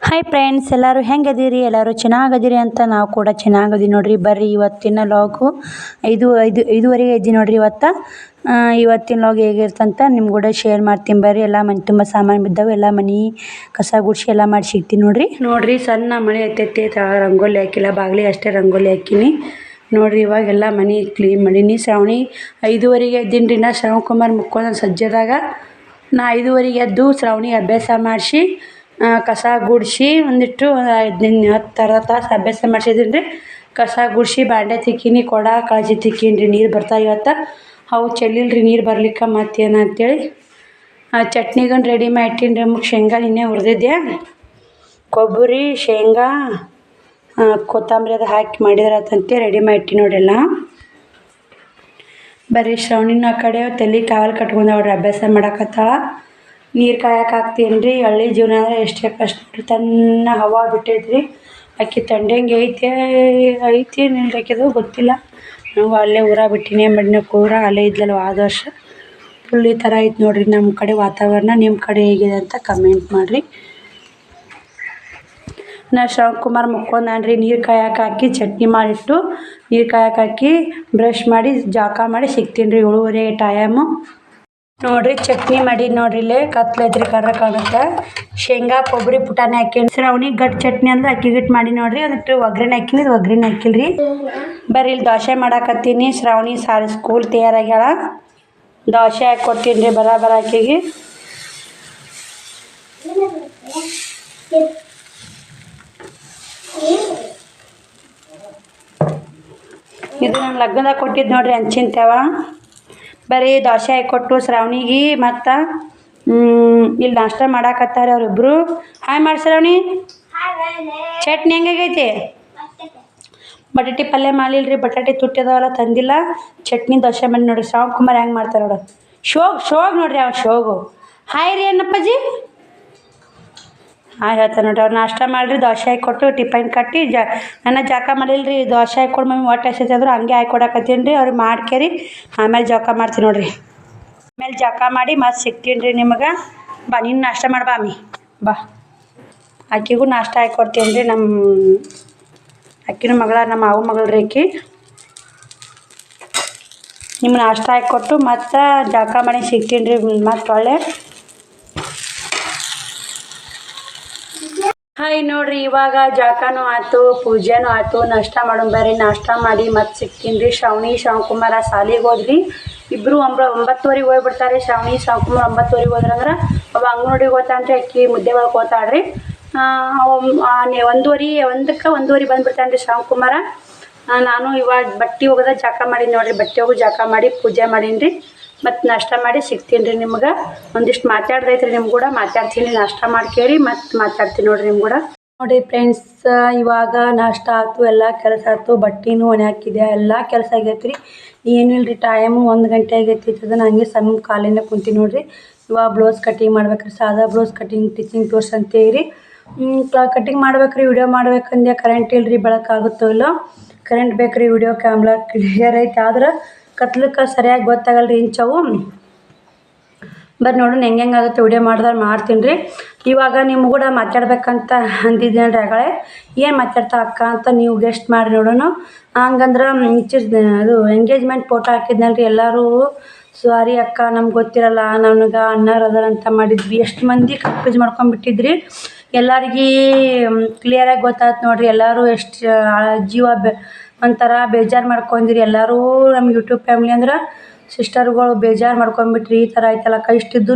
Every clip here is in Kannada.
ಹಾಯ್ ಫ್ರೆಂಡ್ಸ್, ಎಲ್ಲರೂ ಹೆಂಗದೀರಿ? ಎಲ್ಲರೂ ಚೆನ್ನಾಗದೀರಿ ಅಂತ ನಾವು ಕೂಡ ಚೆನ್ನಾಗದೀವಿ ನೋಡ್ರಿ. ಬರ್ರಿ ಇವತ್ತಿನ ಲಾಗು 5:30 ಎದ್ದಿ ನೋಡ್ರಿ. ಇವತ್ತಿನ ಲಾಗ್ ಹೇಗಿರ್ತಂತ ನಿಮ್ಗೆ ಕೂಡ ಶೇರ್ ಮಾಡ್ತೀನಿ. ಬರ್ರಿ. ಎಲ್ಲ ಮನೆ ತುಂಬ ಸಾಮಾನು ಬಿದ್ದಾವೆ, ಎಲ್ಲ ಮನೆ ಕಸ ಗುಡಿಸಿ ಎಲ್ಲ ಮಾಡಿ ಸಿಗ್ತೀನಿ ನೋಡ್ರಿ. ಸಣ್ಣ ಮಳೆ ಐತೈತಿ, ರಂಗೋಲಿ ಹಾಕಿಲ್ಲ, ಬಾಗಿಲಿಗೆ ಅಷ್ಟೇ ರಂಗೋಲಿ ಹಾಕಿನಿ ನೋಡ್ರಿ. ಇವಾಗೆಲ್ಲ ಮನೆ ಕ್ಲೀನ್ ಮಾಡೀನಿ. ಶ್ರಾವಣಿ 5:30 ಎದ್ದೀನಿ ರೀ. ನಾ ಶ್ರವಣಕುಮಾರ್ ಮುಕ್ಕೊಂದು ಸಜ್ಜದಾಗ ನಾ 5:30 ಎದ್ದು ಶ್ರಾವಣಿ ಅಭ್ಯಾಸ ಮಾಡಿಸಿ ಕಸ ಗುಡಿಸಿ ಒಂದಿಟ್ಟು 10 ತಾಸು ಅಭ್ಯಾಸ ಮಾಡಿಸಿದ್ದೀನಿ ರೀ. ಕಸ ಗುಡಿಸಿ ಬಾಂಡೆ ತಿಕ್ಕೀನಿ, ಕೊಡ ಕಳಚಿ ತಿಕ್ಕೀನಿ ರೀ. ನೀರು ಬರ್ತಾವೆ ಇವತ್ತು, ಅವು ಚೆಲ್ಲಿಲ್ರಿ ನೀರು ಬರ್ಲಿಕ್ಕೆ ಮತ್ತೇನು ಅಂತೇಳಿ ಚಟ್ನಿಗನ್ನು ರೆಡಿ ಮಾಡಿ ಇಟ್ಟೀನಿ ರೀ. ನಮಗೆ ಶೇಂಗಾ ನಿನ್ನೆ ಹುರಿದಿದ್ದೆ, ಕೊಬ್ಬರಿ ಶೇಂಗಾ ಕೊತ್ತಂಬರಿ ಅದು ಹಾಕಿ ಮಾಡಿದ್ರಂತೆ ರೆಡಿ ಮಾಡಿ ಇಟ್ಟೀನಿ ನೋಡ್ರಿ. ಎಲ್ಲ ಬರೀ ಶ್ರವಣಿನ ಆ ಕಡೆ ತಲೆ ಕಾವಲು ಕಟ್ಕೊಂಡವ್ರಿ, ಅಭ್ಯಾಸ ಮಾಡಕತ್ತಾಳ. ನೀರು ಕಾಯಕ್ಕೆ ಹಾಕ್ತೀನಿ ರೀ. ಹಳ್ಳಿ ಜೀವನ ಅಂದರೆ ಎಷ್ಟೇ ಕಷ್ಟ ನೋಡ್ರಿ. ತನ್ನ ಹವಾ ಬಿಟ್ಟೈತ್ರಿ. ಅಕ್ಕಿ ತಂಡಂಗೆ ಐತಿ ನಿಲ್ದಾಕಿದು ಗೊತ್ತಿಲ್ಲ. ನಾವು ಅಲ್ಲೇ ಊರಾಗ ಬಿಟ್ಟಿನಿ ಮಾಡಿನ ಕೂರ ಅಲ್ಲೇ ಇದ್ಲಲ್ಲ ಆದ ವರ್ಷ. ಫುಲ್ ಈ ಥರ ಐತೆ ನೋಡ್ರಿ ನಮ್ಮ ಕಡೆ ವಾತಾವರಣ. ನಿಮ್ಮ ಕಡೆ ಹೇಗಿದೆ ಅಂತ ಕಮೆಂಟ್ ಮಾಡಿರಿ. ನಾ ಶ್ರವಣಕುಮಾರ್ ಮುಕ್ಕೊಂಡ್ರಿ. ನೀರು ಕಾಯಕ್ಕೆ ಹಾಕಿ ಚಟ್ನಿ ಮಾಡಿಟ್ಟು ನೀರು ಕಾಯಕ್ಕೆ ಹಾಕಿ ಬ್ರಷ್ ಮಾಡಿ ಜಾಕ ಮಾಡಿ ಸಿಗ್ತೀನಿ ರೀ. 7:30 ಟೈಮು ನೋಡ್ರಿ. ಚಟ್ನಿ ಮಾಡಿ ನೋಡ್ರಿ. ಇಲ್ಲೇ ಕತ್ಲೈತ್ರಿ, ಕರ್ರ ಕಾಣುತ್ತೆ. ಶೇಂಗಾ ಕೊಬ್ಬರಿ ಪುಟಾಣಿ ಹಾಕಿ ಶ್ರಾವಣಿ ಗಟ್ಟಿ ಚಟ್ನಿ ಅಂದ್ರೆ ಅಕ್ಕಿ ಗಟ್ಟಿ ಮಾಡಿ ನೋಡ್ರಿ. ಅದಕ್ಕೆ ಒಗ್ಗರಣೆ ಹಾಕಿನಿ, ಇದು ಒಗ್ಗರಣೆ ಹಾಕಿಲ್ರಿ. ಬರ್ರಿ ಇಲ್ಲಿ ದೋಸೆ ಮಾಡಾಕತ್ತೀನಿ. ಶ್ರಾವಣಿ ಸ್ಕೂಲ್ ತಯಾರಾಗ್ಯಾಳ. ದೋಸೆ ಹಾಕಿ ಕೊಡ್ತೀನಿ ರೀ ಬರ ಅಕ್ಕಿಗೆ. ಇದು ನಾನು ಲಗ್ನದಾಗ ಕೊಟ್ಟಿದ್ದು ನೋಡ್ರಿ ಹಂಚಿನ. ಬರೀ ದೋಸೆ ಹಾಕಿಕೊಟ್ಟು ಶ್ರಾವಣಿಗೆ ಮತ್ತು ಇಲ್ಲಿ ನಾಷ್ಟ ಮಾಡಾಕತ್ತಾರೆ ಅವರಿಬ್ಬರು. ಹಾಯ್ ಮಾಡಿ ಶ್ರಾವಣಿ. ಚಟ್ನಿ ಹೆಂಗಾಗೈತಿ? ಬಟಾಟಿ ಪಲ್ಯ ಮಾಡಿಲ್ರಿ, ಬಟಾಟಿ ತುಟ್ಟಿದಾವಲ್ಲ ತಂದಿಲ್ಲ. ಚಟ್ನಿ ದೋಸೆ ಮಾಡಿ ನೋಡ್ರಿ. ಶ್ರವಣಕುಮಾರ್ ಹೆಂಗೆ ಮಾಡ್ತಾರೆ ನೋಡು. ಶೋಗ್ ನೋಡ್ರಿ, ಅವ್ನು ಶೋಗು. ಹಾಯ್ ರೀ ಏನಪ್ಪಾಜಿ. ಹಾಯ್ ಹೇಳ್ತಾರೆ ನೋಡ್ರಿ. ಅವ್ರು ನಾಷ್ಟ ಮಾಡಿರಿ, ದೋಸೆ ಹಾಕಿಕೊಟ್ಟು ಟಿಫನ್ ಕಟ್ಟಿ ನನ್ನ ಜಾಕ ಮಾಡಿಲ್ರಿ. ದೋಸೆ ಹಾಕ್ಕೊಡು ಮಮ್ಮಿ ಹೊಟ್ಟೆ ಹಸಿತಿ ಅಂದ್ರು ಹಂಗೆ ಹಾಕ್ಕೊಡಕತ್ತೀನಿ ರೀ. ಅವ್ರಿಗೆ ಮಾಡ್ಕೇರಿ ಆಮೇಲೆ ಜಾಕ ಮಾಡ್ತೀನಿ ನೋಡ್ರಿ. ಆಮೇಲೆ ಜಾಕ ಮಾಡಿ ಮತ್ತೆ ಸಿಗ್ತೀನಿ ರೀ ನಿಮಗೆ. ಬಾ ನೀನು ನಾಷ್ಟ ಮಾಡ್ಬಾ ಅಮ್ಮಿ, ಬಾ. ಆಕಿಗೂ ನಾಷ್ಟ ಹಾಕ್ಕೊಡ್ತೀನಿ ರೀ. ಅಕ್ಕಿನ ಮಗಳ, ನಮ್ಮ ಮಾವು ಮಗಳು ರೀ ಆಕಿ. ನಿಮ್ಮ ನಾಷ್ಟ ಹಾಕಿಕೊಟ್ಟು ಮತ್ತು ಜಾಕ ಮಾಡಿ ಸಿಗ್ತೀನಿ ರೀ ಮತ್ತು ಒಳ್ಳೆ. ಹಾಯ್ ನೋಡ್ರಿ. ಇವಾಗ ಜಾಕನೂ ಆಯ್ತು, ಪೂಜೆನೂ ಆಯ್ತು, ನಾಷ್ಟ ಮಾಡೋಣ ಬರ್ರಿ. ನಾಷ್ಟ ಮಾಡಿ ಮತ್ತೆ ಸಿಗ್ತೀನಿ ರೀ. ಶ್ರವಣಕುಮಾರ ಸಾಲಿಗೆ ಹೋದ್ರಿ. ಇಬ್ಬರು 9:30 ಹೋಗ್ಬಿಡ್ತಾರೆ. ಶ್ರವಣಕುಮಾರ್ 9:30 ಹೋದ್ರಂದ್ರೆ ಅವ ಅಂಗನವಾಡಿಗೆ ಹೋಗ್ತಾನ್ರಿ. ಅಕ್ಕಿ ಮುದ್ದೆ ಒಳಗೆ ಹೋಗ್ತಾಳ್ರಿ. 1:30 ಬಂದುಬಿಡ್ತಾನೆ ರೀ ಶ್ರವಣಕುಮಾರ. ನಾನು ಇವಾಗ ಬಟ್ಟೆ ಹೋಗೋದ ಜಾಕ ಮಾಡೀನಿ ನೋಡ್ರಿ. ಬಟ್ಟೆ ಹೋಗಿ ಜಾಕ ಮಾಡಿ ಪೂಜೆ ಮಾಡೀನಿ ರೀ. ಮತ್ತು ನಾಷ್ಟ ಮಾಡಿ ಸಿಗ್ತೀನಿ ರೀ ನಿಮ್ಗೆ. ಒಂದಿಷ್ಟು ಮಾತಾಡ್ದೈತ್ರಿ ನಿಮ್ಮ ಕೂಡ ಮಾತಾಡ್ತೀನಿ. ನಾಷ್ಟ ಮಾಡ್ಕೇರಿ ಮತ್ತು ಮಾತಾಡ್ತೀನಿ ನೋಡ್ರಿ ನಿಮ್ಮ ಕೂಡ. ನೋಡಿ ಫ್ರೆಂಡ್ಸ್, ಇವಾಗ ನಾಷ್ಟ ಆಯ್ತು, ಎಲ್ಲ ಕೆಲಸ ಆಯ್ತು, ಬಟ್ಟೆನೂ ಒಣೆ ಹಾಕಿದೆ, ಎಲ್ಲ ಕೆಲಸ ಆಗೈತೆ ರೀ. ಏನಿಲ್ಲ ರೀ, ಟೈಮು 1 ಗಂಟೆ ಆಗೈತಿ. ಅದನ್ನು ಹಂಗೆ ಸಣ್ಣ ಕಾಲಿಂದ ಕುಂತೀನಿ ನೋಡ್ರಿ. ಇವಾಗ ಬ್ಲೌಸ್ ಕಟಿಂಗ್ ಮಾಡ್ಬೇಕ್ರಿ. ಸಾದಾ ಬ್ಲೌಸ್ ಕಟಿಂಗ್ ಟೀಚಿಂಗ್ ತೋರ್ಸಂತೇಳಿ ಕಟಿಂಗ್ ಮಾಡ್ಬೇಕ್ರಿ. ವಿಡಿಯೋ ಮಾಡ್ಬೇಕಂದೆ ಕರೆಂಟ್ ಇಲ್ರಿ, ಬೆಳಕಾಗುತ್ತೋ ಇಲ್ಲೋ. ಕರೆಂಟ್ ಬೇಕ್ರಿ. ವಿಡಿಯೋ ಕ್ಯಾಮ್ರಾ ಕ್ಲಿಯರ್ ಐತೆ, ಆದ್ರೆ ಕತ್ಲಕ್ಕೆ ಸರಿಯಾಗಿ ಗೊತ್ತಾಗಲ್ರಿ ಇಂಚವು. ಬರ್ರಿ ನೋಡೋಣ ಹೆಂಗೆ ಆಗುತ್ತೆ. ವಿಡಿಯೋ ಮಾಡಿದ್ರೆ ಮಾಡ್ತೀನಿ ರೀ. ಇವಾಗ ನಿಮ್ಮ ಕೂಡ ಮಾತಾಡ್ಬೇಕಂತ ಅಂದಿದ್ದೇನೆ ರೀ ಆಗಲೇ. ಏನು ಮಾತಾಡ್ತಾ ಅಕ್ಕ ಅಂತ ನೀವು ಗೆಸ್ಟ್ ಮಾಡಿ ನೋಡೋಣ. ಹಂಗಂದ್ರೆ ಅದು ಎಂಗೇಜ್ಮೆಂಟ್ ಫೋಟೋ ಹಾಕಿದ್ನಲ್ಲ ರೀ. ಎಲ್ಲರೂ ಸಾರಿ ಅಕ್ಕ, ನಮ್ಗೆ ಗೊತ್ತಿರಲ್ಲ, ನನಗೆ ಅಣ್ಣಾರು ಅದಾರ ಅಂತ ಮಾಡಿದ್ವಿ. ಎಷ್ಟು ಮಂದಿ ಕನ್ಫ್ಯೂಸ್ ಮಾಡ್ಕೊಂಡ್ಬಿಟ್ಟಿದ್ರಿ. ಎಲ್ಲರಿಗೆ ಕ್ಲಿಯರಾಗಿ ಗೊತ್ತಾಯ್ತು ನೋಡ್ರಿ. ಎಲ್ಲರೂ ಎಷ್ಟು ಜೀವ ಒಂಥರ ಬೇಜಾರು ಮಾಡ್ಕೊಂಡಿರಿ. ಎಲ್ಲರೂ ನಮ್ಮ ಯೂಟ್ಯೂಬ್ ಫ್ಯಾಮ್ಲಿ ಅಂದ್ರೆ ಸಿಸ್ಟರ್ಗಳು ಬೇಜಾರು ಮಾಡ್ಕೊಂಡ್ಬಿಟ್ರಿ. ಈ ಥರ ಆಯ್ತಲ್ಲಕ್ಕ, ಇಷ್ಟಿದ್ದೂ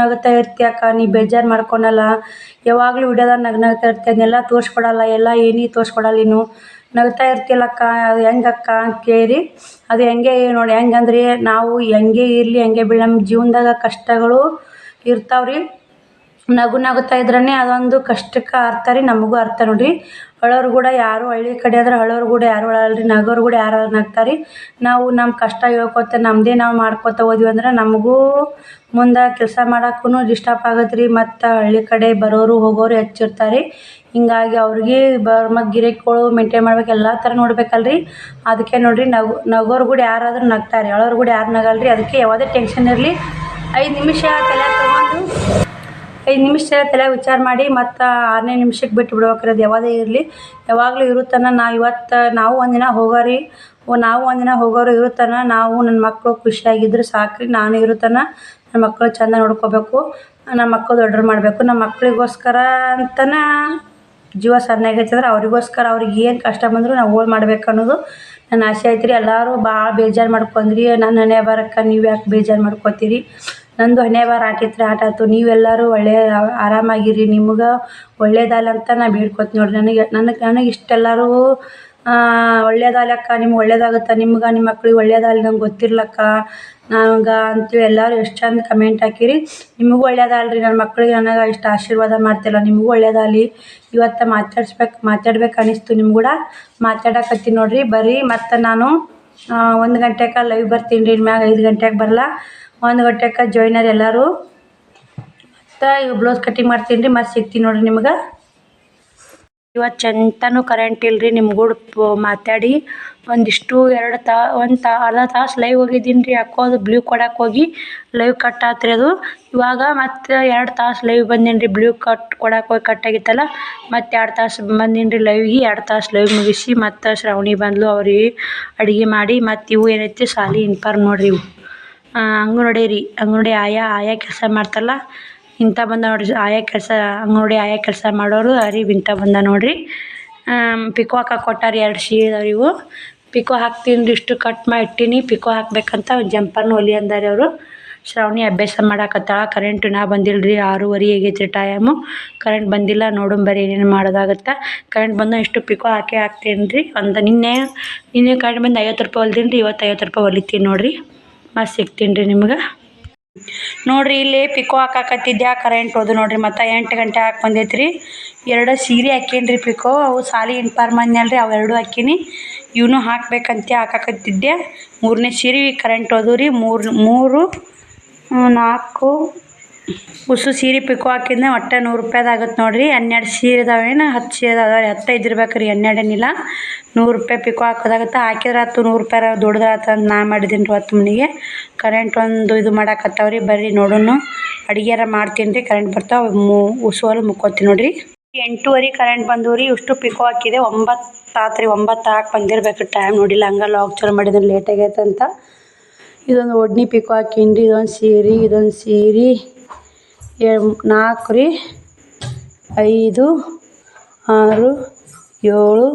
ನಗುತ್ತಾ ಇರ್ತಿ ಅಕ್ಕ, ನೀ ಬೇಜಾರು ಮಾಡ್ಕೊಳಲ್ಲ, ಯಾವಾಗಲೂ ವಿಡಿಯೋದಾಗ ನಗ್ತಾ ಇರ್ತಿ, ಅದನ್ನೆಲ್ಲ ತೋರಿಸ್ಕೊಡಲ್ಲ, ಎಲ್ಲ ಏನೇ ತೋರಿಸ್ಕೊಡಲ್ಲ, ನೀನು ನಗ್ತಾ ಇರ್ತಿಯಲ್ಲಕ್ಕ, ಅದು ಹೆಂಗಕ್ಕ ಅಂತ ಕೇಳಿ. ಅದು ಹೆಂಗೆ ನೋಡಿ, ಹೆಂಗಂದ್ರೆ ನಾವು ಹೆಂಗೆ ಇರಲಿ ಹೆಂಗೆ ಬಿಡಿ, ನಮ್ಮ ಜೀವನದಾಗ ಕಷ್ಟಗಳು ಇರ್ತಾವ್ರಿ. ನಗುತ್ತಾ ಇದ್ರೇ ಅದೊಂದು ಕಷ್ಟಕ್ಕೆ ಅರ್ಥ ರೀ. ನಮಗೂ ಅರ್ಥ ನೋಡ್ರಿ. ಅಳೋರು ಕೂಡ ಯಾರು ಹಳ್ಳಿ ಕಡೆ ಆದ್ರೆ ಅಳೋರು ಕೂಡ ಯಾರು ಅಳಲ್ರಿ, ನಗೋರು ಕೂಡ ಯಾರು ನಗ್ತಾರೆ. ನಾವು ನಮ್ಮ ಕಷ್ಟ ಹೇಳ್ಕೊತ ನಮ್ಮದೇ ನಾವು ಮಾಡ್ಕೊತ ಹೋದ್ವಿ ಅಂದ್ರೆ ನಮಗೂ ಮುಂದೆ ಕೆಲಸ ಮಾಡೋಕ್ಕೂ ಡಿಸ್ಟರ್ಬ್ ಆಗತ್ತೆ ರೀ. ಮತ್ತು ಹಳ್ಳಿ ಕಡೆ ಬರೋರು ಹೋಗೋರು ಹೆಚ್ಚಿರ್ತಾರೆ. ಹಿಂಗಾಗಿ ಅವ್ರಿಗೆ ಮತ್ತು ಗಿರಾಕಿಗಳು ಮೇಂಟೈನ್ ಮಾಡ್ಬೇಕು, ಎಲ್ಲ ಥರ ನೋಡ್ಬೇಕಲ್ರಿ. ಅದಕ್ಕೆ ನೋಡಿರಿ, ನಗೋರು ಕೂಡ ಯಾರಾದ್ರೂ ನಗ್ತಾರೆ, ಅಳೋರು ಕೂಡ ಯಾರು ನಗಲ್ರಿ. ಅದಕ್ಕೆ ಯಾವುದೇ ಟೆನ್ಷನ್ ಇರಲಿ 5 ನಿಮಿಷ ತಲೆ ತೊಗೊಂಡು 5 ನಿಮಿಷ ತಲೆ ವಿಚಾರ ಮಾಡಿ ಮತ್ತು 6ನೇ ನಿಮಿಷಕ್ಕೆ ಬಿಟ್ಟು ಬಿಡ್ಬೇಕ್ರಿ. ಅದು ಯಾವುದೇ ಇರಲಿ ಯಾವಾಗಲೂ ಇರುತ್ತಾನ. ನಾವು ಒಂದಿನ ಹೋಗೋರಿ, ನಾವು ಒಂದಿನ ಹೋಗೋರು ಇರುತ್ತಾನ. ನಾವು ನನ್ನ ಮಕ್ಕಳು ಖುಷಿಯಾಗಿದ್ರೆ ಸಾಕ್ರಿ. ನಾನು ಇರುತ್ತಾನ ನನ್ನ ಮಕ್ಕಳು ಚೆಂದ ನೋಡ್ಕೋಬೇಕು, ನಮ್ಮ ಮಕ್ಕಳು ದೊಡ್ಡರು ಮಾಡಬೇಕು. ನಮ್ಮ ಮಕ್ಕಳಿಗೋಸ್ಕರ ಅಂತನೇ ಜೀವ ಸಣ್ಣಾಗೈತೆ ಅಂದ್ರೆ ಅವ್ರಿಗೋಸ್ಕರ ಅವ್ರಿಗೆ ಏನು ಕಷ್ಟ ಬಂದರೂ ನಾವು ಹೋಳ್ ಮಾಡ್ಬೇಕು ಅನ್ನೋದು ನನ್ನ ಆಸೆ ಐತ್ರಿ. ಎಲ್ಲರೂ ಭಾಳ ಬೇಜಾರು ಮಾಡ್ಕೊಂಡ್ರಿ. ನನ್ನ ಹಣೆ ಬರಕ್ಕೆ ನೀವು ಯಾಕೆ ಬೇಜಾರು ಮಾಡ್ಕೊತೀರಿ? ನಂದು ಹಣೆ ಬರ ಆಟಿತ್ತು ಆಟಾಯ್ತು. ನೀವೆಲ್ಲರೂ ಆರಾಮಾಗಿರಿ, ನಿಮ್ಗೆ ಒಳ್ಳೇದಲ್ಲ ಅಂತ ನಾ ಬೇಡ್ಕೊತೀನಿ ನೋಡಿರಿ. ನನಗೆ ಇಷ್ಟೆಲ್ಲರೂ ಒಳ್ಳೇದಲ್ಲಕ್ಕ, ನಿಮ್ಗೆ ಒಳ್ಳೇದಾಗುತ್ತೆ, ನಿಮ್ಗೆ ನಿಮ್ಮ ಮಕ್ಳಿಗೆ ಒಳ್ಳೇದಲ್ಲ ನಂಗೆ ಗೊತ್ತಿರ್ಲಕ್ಕ ನಂಗೆ ಅಂತೇಳಿ ಎಲ್ಲರೂ ಎಷ್ಟು ಚಂದ ಕಮೆಂಟ್ ಹಾಕಿರಿ. ನಿಮಗೂ ಒಳ್ಳೇದಲ್ರಿ, ನನ್ನ ಮಕ್ಳಿಗೆ ನನಗೆ ಇಷ್ಟು ಆಶೀರ್ವಾದ ಮಾಡ್ತಿಲ್ಲ, ನಿಮಗೂ ಒಳ್ಳೇದಾಗಲಿ. ಇವತ್ತು ಮಾತಾಡ್ಬೇಕು ಅನ್ನಿಸ್ತು ನಿಮ್ಮ ಕೂಡ ಮಾತಾಡಕತ್ತೀನಿ ನೋಡಿರಿ. ಬರ್ರಿ ಮತ್ತು ನಾನು 1 ಗಂಟೆಗೆ ಲೈವ್ ಬರ್ತೀನಿ ರೀ. ಮ್ಯಾಗ 5 ಗಂಟೆಗೆ ಬರಲ್ಲ, 1 ಗಂಟೆಗೆ ಜಾಯ್ನರ್ ಎಲ್ಲರೂ. ಮತ್ತು ಇವು ಬ್ಲೌಸ್ ಕಟ್ಟಿಂಗ್ ಮಾಡ್ತೀನಿ ರೀ. ಮತ್ತು ಸಿಗ್ತೀನಿ ನೋಡಿರಿ ನಿಮ್ಗೆ. ಇವತ್ತು ಚಂತನೂ ಕರೆಂಟ್ ಇಲ್ಲರಿ. ನಿಮ್ಮ ಕೂಡ ಮಾತಾಡಿ ಒಂದಿಷ್ಟು ಅರ್ಧ ತಾಸು ಲೈವ್ ಹೋಗಿದ್ದೀನಿ ರೀ. ಯಾಕೋ ಅದು ಬ್ಲೂ ಕೊಡಕ್ಕೆ ಹೋಗಿ ಲೈವ್ ಕಟ್ ಆತ್ರಿ ಅದು. ಇವಾಗ ಮತ್ತು 2 ತಾಸು ಲೈವ್ ಬಂದೀನಿ ರೀ. ಬ್ಲೂ ಕೊಡಕ್ಕೆ ಹೋಗಿ ಕಟ್ ಆಗಿತ್ತಲ್ಲ, ಮತ್ತು 2 ತಾಸು ಬಂದೀನಿ ರೀ ಲೈವ್ಗೆ. 2 ತಾಸು ಲೈವ್ ಮುಗಿಸಿ ಮತ್ತು ಶ್ರಾವಣಿ ಬಂದ್ಲು, ಅವ್ರಿಗೆ ಅಡುಗೆ ಮಾಡಿ ಮತ್ತು ಇವು ಏನೈತಿ ಸಾಲಿ ಇನ್ಫಾರ್ಮ್ ನೋಡಿರಿ. ಇವು ಅಂಗನವಾಡಿ ಆಯಾ ಕೆಲಸ ಮಾಡ್ತಾರಲ್ಲ ಇಂಥ ಬಂದ ನೋಡಿರಿ. ಅಂಗನವಾಡಿ ಆಯಾ ಕೆಲಸ ಮಾಡೋರು ಅರಿವು ಇಂಥ ಬಂದ ನೋಡಿರಿ. ಪಿಕೋ ಹಾಕಕ್ಕೆ ಕೊಟ್ಟಾರಿ 2 ಸೀರೆ ಇದಾವೆ ಇವು. ಪಿಕೋ ಹಾಕ್ತೀನಿ ರೀ. ಇಷ್ಟು ಕಟ್ ಮಾಡಿ ಇಟ್ಟೀನಿ. ಪಿಕೋ ಹಾಕ್ಬೇಕಂತ ಜಂಪರ್ನ ಹೊಲಿ ಅಂದಾರೆ ಅವರು. ಶ್ರಾವಣಿ ಅಭ್ಯಾಸ ಮಾಡಾಕತ್ತಾಳ. ಕರೆಂಟ್ ಇನ್ನೂ ಬಂದಿಲ್ಲ ರೀ. 6:30 ಆಗೈತೆ ರೀ ಟೈಮು. ಕರೆಂಟ್ ಬಂದಿಲ್ಲ. ನೋಡೋಣ ಬರೀ ಏನೇನು ಮಾಡೋದಾಗತ್ತೆ. ಕರೆಂಟ್ ಬಂದು ಇಷ್ಟು ಪಿಕೋ ಹಾಕ್ತೀನಿ ರೀ. ನಿನ್ನೆ ಕರೆಂಟ್ ಬಂದು 50 ರೂಪಾಯಿ ಹೊಲ್ದೀನಿ ರೀ. ಇವತ್ತು 50 ರೂಪಾಯಿ ಹೊಲಿತೀನಿ ನೋಡಿರಿ. ಮತ್ತು ಸಿಗ್ತೀನಿ ರೀ ನಿಮ್ಗೆ. ನೋಡಿರಿ ಇಲ್ಲಿ ಪಿಕೋ ಹಾಕಾಕತ್ತಿದ್ದೆ, ಕರೆಂಟ್ ಹೋದು ನೋಡಿರಿ. ಮತ್ತು 8 ಗಂಟೆ ಹಾಕಿ ಬಂದೈತೆ ರೀ. 2 ಸೀರೆ ಹಾಕೀನಿ ರೀ ಪಿಕೋ. ಅವು ಸಾಲಿ ಇನ್ಫಾರ್ಮ್ ಅಂದ್ನಲ್ಲ ರೀ, ಅವು 2 ಹಾಕೀನಿ. ಇವನು ಹಾಕ್ಬೇಕಂತ ಹಾಕಾಕತ್ತಿದ್ದೆ. 3ನೇ ಸೀರೆ ಕರೆಂಟ್ ಹೋದು ರೀ. 3 4 ಉಸು ಸೀರೆ ಪಿಕೋ ಹಾಕಿದ್ನ ಒಟ್ಟು 100 ರೂಪಾಯ್ದಾಗತ್ತೆ ನೋಡಿರಿ. 12 ಸೀರೆ ಇದಾವೇನು 10 ಸೀರೆ ಅದಾವೆ ರೀ. 10 ಇದ್ದಿರ್ಬೇಕು ರೀ, 12 ಏನಿಲ್ಲ. 100 ರೂಪಾಯಿ ಪಿಕೋ ಹಾಕೋದಾಗತ್ತೆ. ಹಾಕಿದ್ರೆ 100 ರೂಪಾಯಿ ದೊಡ್ಡದಾಗತ್ತ ಅಂತ ನಾ ಮಾಡಿದ್ದೀನಿ ರೀ. 10 ಮನೆಗೆ ಕರೆಂಟ್ ಒಂದು ಇದು ಮಾಡಾಕತ್ತಾವ್ರಿ. ಬರ್ರಿ ನೋಡೋಣ. ಅಡುಗೆಯಾರ ಮಾಡ್ತೀನಿ ರೀ. ಕರೆಂಟ್ ಬರ್ತಾವೆ ಉಸುವಲ್ಲಿ ಮುಕ್ಕೋತೀನಿ ನೋಡಿರಿ. 8:30 ಕರೆಂಟ್ ಬಂದವು ರೀ. ಇಷ್ಟು ಪಿಕೋ ಹಾಕಿದೆ. 9 ಆತ್ರಿ. 9 ಹಾಕಿ ಬಂದಿರ್ಬೇಕು ಟೈಮ್ ನೋಡಿಲ್ಲ. ಹಂಗೆ ಲಾಗ್ ಚಲೋ ಮಾಡಿದ್ರೆ ಲೇಟ್ ಆಗೈತೆ ಅಂತ. ಇದೊಂದು ಒಡ್ನಿ ಪಿಕೋ ಹಾಕೀನಿ ರೀ. ಇದೊಂದು ಸೀರೆ 4 ರೀ, 5 6 7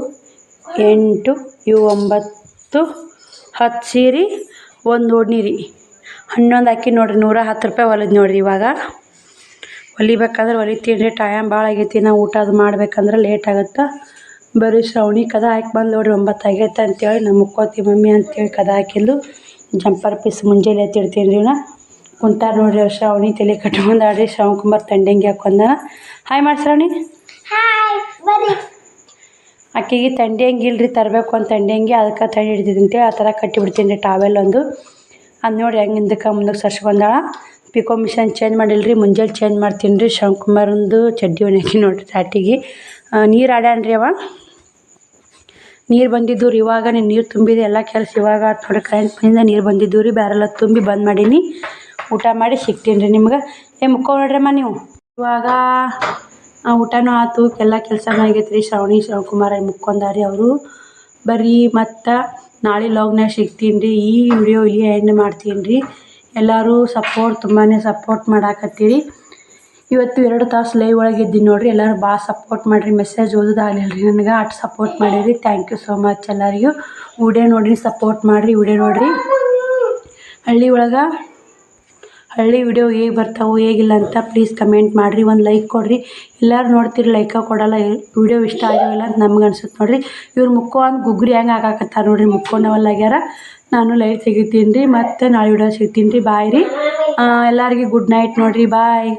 8 ಇವು 9 10 ಸೀರೆ, ಒಂದು ಓಡ್ನಿ ರೀ. 11 ಹಾಕಿ ನೋಡಿರಿ. 110 ರೂಪಾಯಿ ಹೊಲಿದ್ ನೋಡಿರಿ. ಇವಾಗ ಹೊಲಿಬೇಕಾದ್ರೆ ಹೊಲಿತೀನಿ ರೀ. ಟೈಮ್ ಭಾಳ ಆಗೈತಿ. ನಾವು ಊಟ ಅದು ಮಾಡ್ಬೇಕಂದ್ರೆ ಲೇಟ್ ಆಗುತ್ತೆ. ಬರೀ ಶ್ರಾವಣಿ ಕದ ಹಾಕಿ ಬಂದು ನೋಡಿರಿ. 9 ಆಗೈತೆ ಅಂತೇಳಿ ನಮ್ಮ ಮುಕ್ಕೋತಿ ಮಮ್ಮಿ ಅಂತೇಳಿ ಕದ ಹಾಕಿದ್ದು ಜಂಪರ್ ಪೀಸ್ ಮುಂಜಾನೆ ಎತ್ತಿಡ್ತೀನಿ ರೀ. ಕುಂತಾರ ನೋಡಿರಿ ಅವ್ರು. ಶ್ರಾವಣಿ ತಲೆ ಕಟ್ಕೊಂಡಾಡ್ರಿ. ಶ್ರಾವಣ್ ಕುಮಾರ್ ತಂಡಂಗಿ ಹಾಕೊಂಡಾನ. ಹಾಯ್ ಮಾಡಿ ಶ್ರಾವಣಿ. ಆಕೆಗೆ ತಂಡಂಗಿ ಇಲ್ರಿ, ತರಬೇಕು ಅಂತ ತಂಡಂಗಿ. ಅದಕ್ಕೆ ತಂಡಿ ಹಿಡಿದಿದ್ದು ಅಂತೇಳಿ ಆ ಥರ ಕಟ್ಟಿಬಿಡ್ತೀನಿ ರೀ ಟಾವೆಲ್ ಒಂದು. ಅದು ನೋಡಿ ಹೆಂಗೆ ಹಿಂದಕ್ಕೆ ಮುಂದಕ್ಕೆ ಸರ್ಸ್ಕೊಂಡಾಳ. ಪಿಕೋ ಮಿಷನ್ ಚೇಂಜ್ ಮಾಡಿಲ್ಲ ರೀ. ಮುಂಜಾನೆ ಚೇಂಜ್ ಮಾಡ್ತೀನಿ ರೀ. ಶ್ರಾವಣ್ ಕುಮಾರಂದು ಚಡ್ಡಿ ಒಣಗಿ ನೋಡಿರಿ ಚಾಟಿಗೆ. ನೀರು ಆಡ್ಯಾನ್ರಿ ಅವ. ನೀರು ಬಂದಿದ್ದು ರೀ. ಇವಾಗ ನೀರು ತುಂಬಿದೆ ಎಲ್ಲ ಕೆಲಸ ಇವಾಗ ನೋಡಿ. ಕರೆಂಟ್ ಬಂದಿಂದ ನೀರು ಬಂದಿದ್ದು ರೀ. ಬ್ಯಾರೆಲ್ಲ ತುಂಬಿ ಬಂದ್ ಮಾಡೀನಿ. ಊಟ ಮಾಡಿ ಸಿಗ್ತೀನಿ ರೀ ನಿಮ್ಗೆ. ಮುಕ್ಕೋ ನೋಡ್ರಮ್ಮ ನೀವು. ಇವಾಗ ಊಟನೂ ಆಯ್ತು, ಎಲ್ಲ ಕೆಲಸನೂ ಆಗೈತೆ ರೀ. ಶ್ರಾವಣ್ ಕುಮಾರ್ ಮುಕ್ಕೊಂಡಾರಿ ಅವರು. ಬರ್ರಿ ಮತ್ತು ನಾಳೆ ಲಾಗ್ನಾಗ ಸಿಗ್ತೀನಿ ರೀ. ಈ ವಿಡಿಯೋ ಇಲ್ಲಿ ಎಂಡ್ ಮಾಡ್ತೀನಿ ರೀ. ಎಲ್ಲರೂ ತುಂಬಾ ಸಪೋರ್ಟ್ ಮಾಡಾಕತ್ತೀರಿ. ಇವತ್ತು 2 ತಾಸು ಲೈವ್ ಒಳಗೆ ಇದ್ದೀನಿ ನೋಡಿರಿ. ಎಲ್ಲರೂ ಭಾಳ ಸಪೋರ್ಟ್ ಮಾಡಿರಿ. ಮೆಸೇಜ್ ಓದೋದಾಗಲಿಲ್ಲ ರೀ ನನಗೆ. ಅಷ್ಟು ಸಪೋರ್ಟ್ ಮಾಡಿರಿ. ಥ್ಯಾಂಕ್ ಯು ಸೋ ಮಚ್ ಎಲ್ಲರಿಗೂ. ವಿಡಿಯೋ ನೋಡಿರಿ, ಸಪೋರ್ಟ್ ಮಾಡಿರಿ. ವಿಡಿಯೋ ನೋಡಿರಿ. ಹಳ್ಳಿ ವಿಡಿಯೋ ಹೇಗೆ ಬರ್ತಾವೆ ಹೇಗಿಲ್ಲ ಅಂತ ಪ್ಲೀಸ್ ಕಮೆಂಟ್ ಮಾಡಿರಿ. ಒಂದು ಲೈಕ್ ಕೊಡಿರಿ. ಎಲ್ಲರೂ ನೋಡ್ತೀರಿ ಲೈಕ ಕೊಡೋಲ್ಲ. ವಿಡಿಯೋ ಇಷ್ಟ ಆಗಿಲ್ಲ ಅಂತ ನಮ್ಗೆ ಅನ್ಸುತ್ತೆ ನೋಡಿರಿ. ಇವ್ರು ಮುಕ್ಕೋ ಅಂತ ಗುಗ್ರಿ ಹೆಂಗೆ ಹಾಕಾಕತ್ತಾರ ನೋಡಿರಿ. ಮುಕ್ಕೊಂಡವಲ್ಲಾಗ್ಯಾರ. ನಾನು ಲೈವ್ ತೆಗಿತೀನಿ ರೀ. ಮತ್ತು ನಾಳೆ ವಿಡಿಯೋ ಸಿಗ್ತೀನಿ ರೀ. ಬಾಯ್ ರೀ. ಎಲ್ಲರಿಗೂ ಗುಡ್ ನೈಟ್ ನೋಡಿರಿ. ಬಾಯ್.